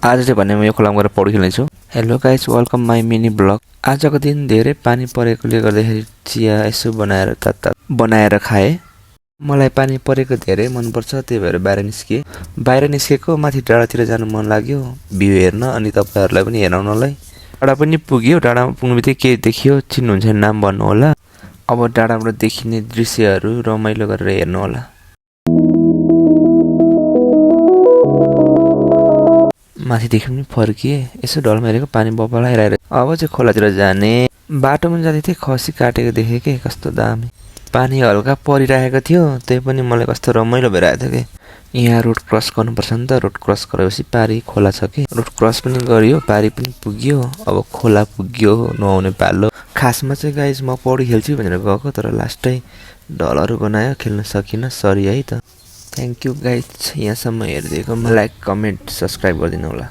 आज चाहिँ भने म यो खोलामा गएर पौडी खेल्नेछु। Hello guys, welcome my mini blog. आजको दिन धेरै पानी परेकोले गर्दाखेरि चिया यसो बनाएर खाएँ। मलाई पानी परेको धेरै मनपर्छ, त्यही भएर बाहिर निस्केको माथि डाँडातिर जानु मन लाग्यो भ्यू हेर्न, अनि तपाईँहरूलाई पनि हेराउनलाई। डाँडा पनि पुग्यो। डाँडामा पुग्नु बित्तिकै के देखियो चिन्नुहुन्छ भने नाम भन्नु होला। अब डाँडाबाट देखिने दृश्यहरू रमाइलो गरेर हेर्नु होला। माथिदेखि पनि फर्किए, यसो ढलमा हेरेको पानी बबाल आइरहेको। अब चाहिँ खोलातिर जाने बाटोमा जाँदै थिएँ, खसी काटेको देखेँ के कस्तो दामी। पानी हल्का परिरहेको थियो, त्यही पनि मलाई कस्तो रमाइलो भइरहेको थियो कि यहाँ रोड क्रस गर्नुपर्छ नि त। रोड क्रस गरेपछि पारी खोला छ कि, रोड क्रस पनि गरियो, पारी पनि पुग्यो, अब खोला पुग्यो नुहाउने पालो। खासमा चाहिँ गाइज म पौडी खेल्छु भनेर गएको, तर लास्टै ढलहरू बनायो, खेल्न सकिनँ, सरी है त। थ्याङ्क यू गाइज, यहाँसम्म हेरिदिएको। लाइक, कमेन्ट, सब्सक्राइब गरिदिनु होला।